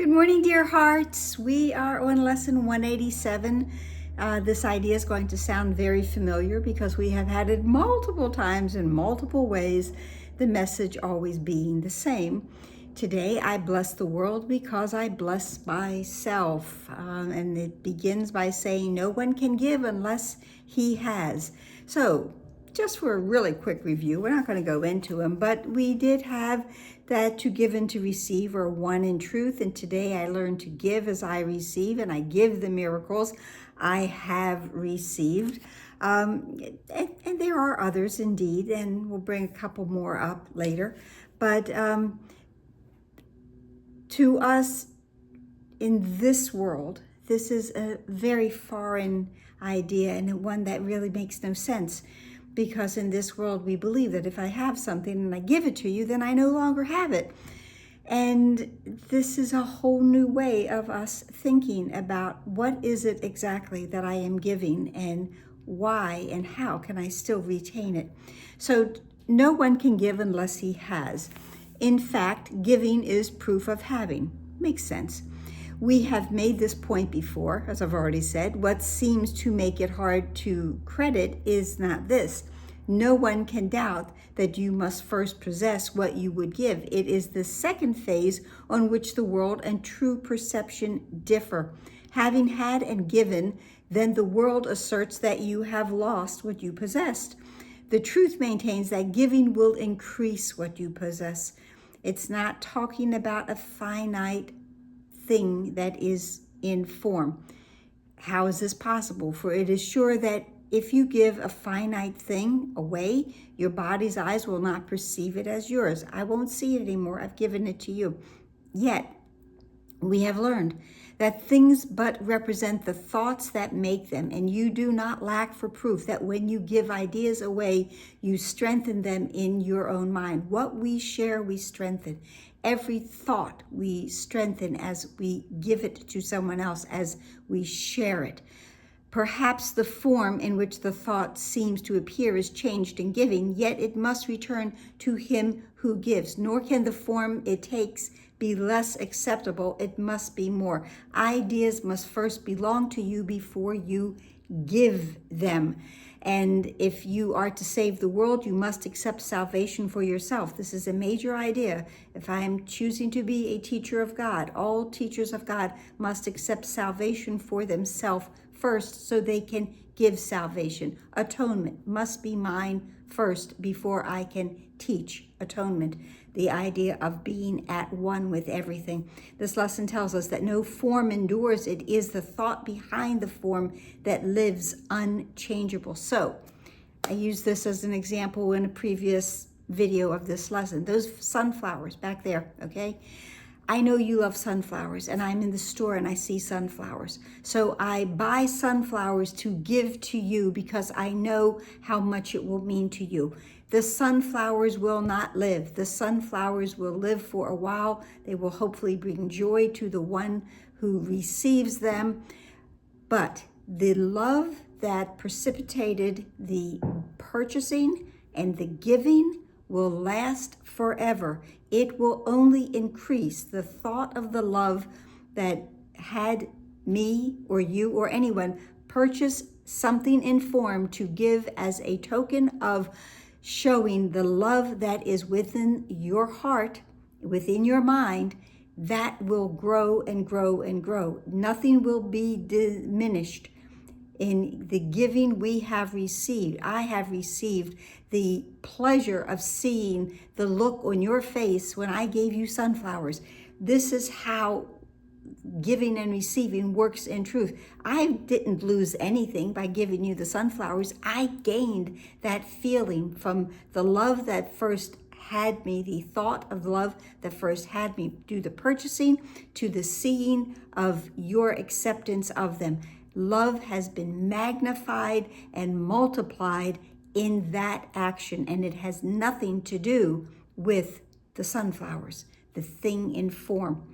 Good morning, dear hearts. We are on lesson 187. This idea is going to sound very familiar because we have had it multiple times in multiple ways, the message always being the same. Today, I bless the world because I bless myself. And it begins by saying, no one can give unless he has. So, just for a really quick review, we're not going to go into them, but we did have that to give and to receive are one in truth. And today I learned to give as I receive, and I give the miracles I have received. And there are others indeed, and we'll bring a couple more up later. But to us in this world, this is a very foreign idea and one that really makes no sense. Because in this world, we believe that if I have something and I give it to you, then I no longer have it. And this is a whole new way of us thinking about what is it exactly that I am giving and why and how can I still retain it. So no one can give unless he has. In fact, giving is proof of having. Makes sense. We have made this point before, as I've already said. What seems to make it hard to credit is not this. No one can doubt that you must first possess what you would give. It is the second phase on which the world and true perception differ. Having had and given, then the world asserts that you have lost what you possessed. The truth maintains that giving will increase what you possess. It's not talking about a finite thing that is in form. How is this possible? For it is sure that if you give a finite thing away, your body's eyes will not perceive it as yours. I won't see it anymore. I've given it to you. Yet, we have learned that things but represent the thoughts that make them, and you do not lack for proof that when you give ideas away, you strengthen them in your own mind. What we share, we strengthen. Every thought we strengthen as we give it to someone else, as we share it. Perhaps the form in which the thought seems to appear is changed in giving, yet it must return to him who gives. Nor can the form it takes be less acceptable, it must be more. Ideas must first belong to you before you give them. And if you are to save the world, you must accept salvation for yourself. This is a major idea. If I am choosing to be a teacher of God, all teachers of God must accept salvation for themselves first so they can give salvation. Atonement must be mine first before I can teach atonement. The idea of being at one with everything. This lesson tells us that no form endures. It is the thought behind the form that lives unchangeable. So, I used this as an example in a previous video of this lesson. Those sunflowers back there, okay? I know you love sunflowers, and I'm in the store and I see sunflowers. So I buy sunflowers to give to you because I know how much it will mean to you. The sunflowers will not live. The sunflowers will live for a while. They will hopefully bring joy to the one who receives them. But the love that precipitated the purchasing and the giving will last forever. It will only increase. The thought of the love that had me or you or anyone purchase something in form to give as a token of showing the love that is within your heart, within your mind, that will grow and grow and grow. Nothing will be diminished in the giving we have received. I have received the pleasure of seeing the look on your face when I gave you sunflowers. This is how giving and receiving works in truth. I didn't lose anything by giving you the sunflowers. I gained that feeling from the love that first had me, the thought of love that first had me do the purchasing, to the seeing of your acceptance of them. Love has been magnified and multiplied in that action, and it has nothing to do with the sunflowers, the thing in form.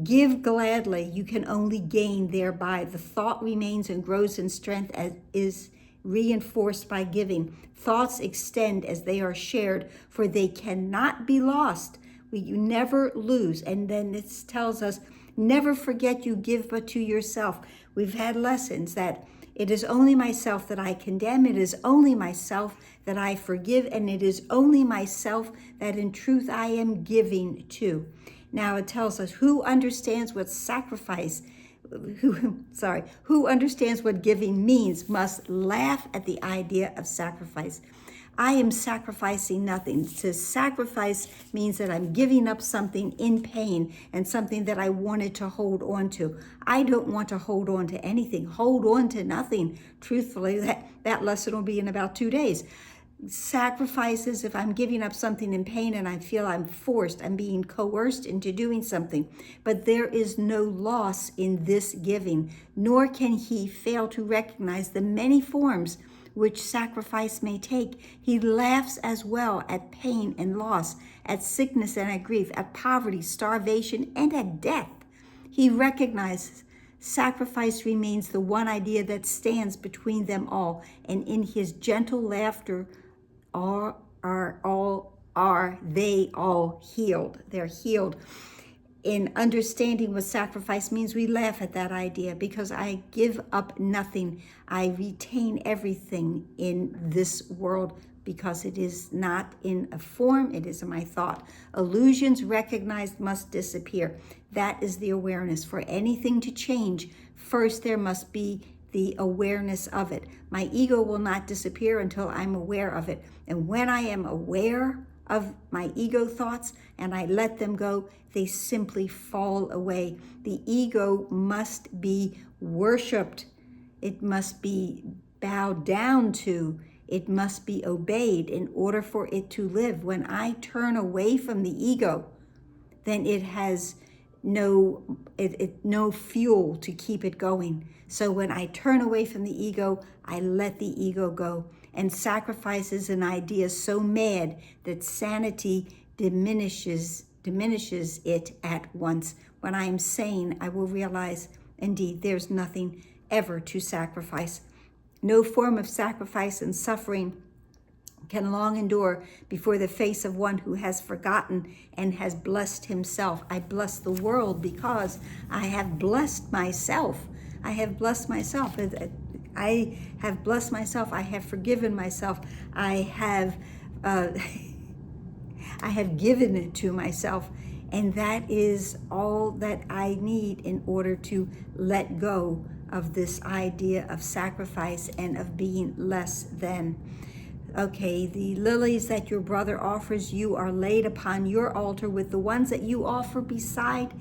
Give gladly, you can only gain thereby. The thought remains and grows in strength as is reinforced by giving. Thoughts extend as they are shared, for they cannot be lost. You never lose. And then it tells us Never forget you give but to yourself. We've had lessons that it is only myself that I condemn. It is only myself that I forgive. And it is only myself that in truth I am giving to. Now it tells us who understands what sacrifice, who understands what giving means must laugh at the idea of sacrifice. I am sacrificing nothing. To sacrifice means that I'm giving up something in pain and something that I wanted to hold on to. I don't want to hold on to anything. Hold on to nothing. Truthfully, that lesson will be in about 2 days. Sacrifices, if I'm giving up something in pain and I feel I'm forced, I'm being coerced into doing something. But there is no loss in this giving, nor can he fail to recognize the many forms which sacrifice may take. He laughs as well at pain and loss, at sickness and at grief, at poverty, starvation, and at death. He recognizes sacrifice remains the one idea that stands between them all, and in his gentle laughter are they all healed. They're healed. In understanding what sacrifice means, we laugh at that idea because I give up nothing. I retain everything in this world because it is not in a form, it is in my thought. Illusions recognized must disappear. That is the awareness. For anything to change, first there must be the awareness of it. My ego will not disappear until I'm aware of it. And when I am aware of my ego thoughts and I let them go, they simply fall away. The ego must be worshiped. It must be bowed down to. It must be obeyed in order for it to live. When I turn away from the ego, then it has no fuel to keep it going. So when I turn away from the ego, I let the ego go. And sacrifice is an idea so mad that sanity diminishes it at once. When I am sane, I will realize, indeed, there's nothing ever to sacrifice. No form of sacrifice and suffering can long endure before the face of one who has forgotten and has blessed himself. I bless the world because I have blessed myself. I have blessed myself. I have blessed myself. I have forgiven myself. I have given it to myself. And that is all that I need in order to let go of this idea of sacrifice and of being less than. Okay, the lilies that your brother offers you are laid upon your altar with the ones that you offer beside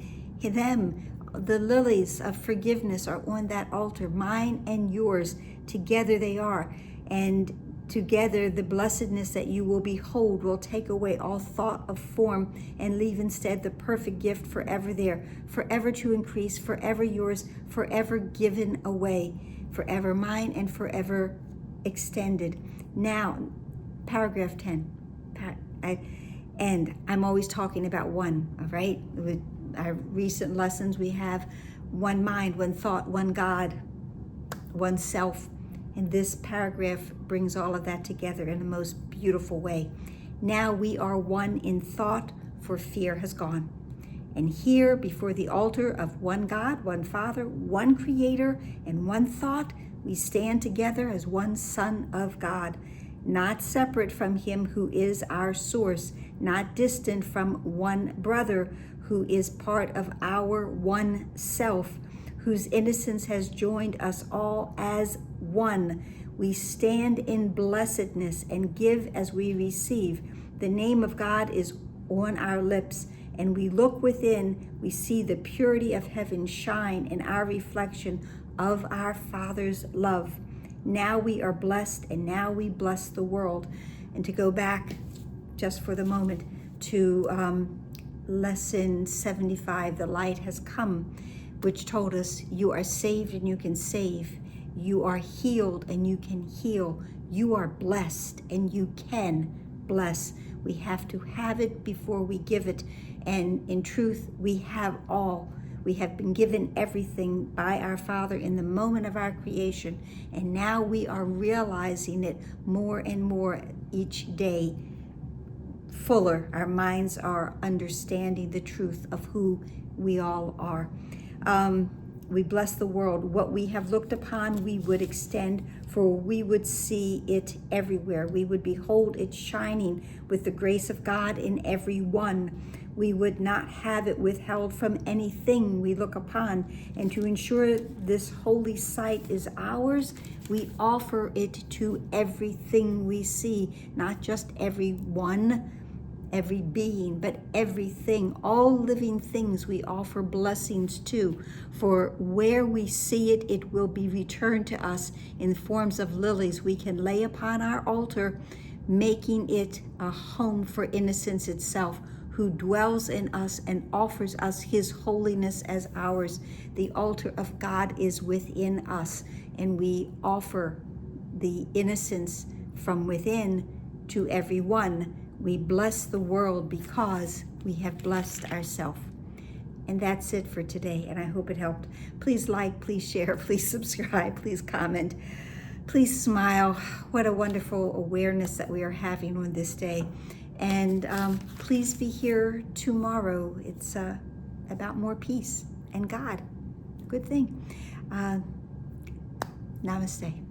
them. The lilies of forgiveness are on that altar, mine and yours. Together they are. And together the blessedness that you will behold will take away all thought of form and leave instead the perfect gift forever there, forever to increase, forever yours, forever given away, forever mine and forever extended. Now, paragraph 10. And I'm always talking about one, all right? With our recent lessons, we have one mind, one thought, one God, one self. And this paragraph brings all of that together in the most beautiful way. Now we are one in thought, for fear has gone. And here before the altar of one God, one Father, one Creator, and one thought, we stand together as one Son of God, not separate from Him who is our source, not distant from one brother who is part of our one self, whose innocence has joined us all as one. We stand in blessedness and give as we receive. The name of God is on our lips, and we look within, we see the purity of heaven shine in our reflection of our Father's love. Now we are blessed, and now we bless the world. And to go back just for the moment to lesson 75, the light has come, which told us you are saved and you can save. You are healed and you can heal. You are blessed and you can bless. We have to have it before we give it. And in truth, we have all. We have been given everything by our Father in the moment of our creation. And now we are realizing it more and more each day. Fuller, our minds are understanding the truth of who we all are. We bless the world. What we have looked upon, we would extend, for we would see it everywhere. We would behold it shining with the grace of God in every one. We would not have it withheld from anything we look upon. And to ensure this holy sight is ours, we offer it to everything we see, not just every one, every being, but everything, all living things we offer blessings to. For where we see it, it will be returned to us in forms of lilies we can lay upon our altar, making it a home for innocence itself, who dwells in us and offers us his holiness as ours. The altar of God is within us, and we offer the innocence from within to everyone. We bless the world because we have blessed ourselves. And that's it for today, and I hope it helped. Please like, please share, please subscribe, please comment, please smile. What a wonderful awareness that we are having on this day. And please be here tomorrow. It's about more peace and God. Good thing. Namaste.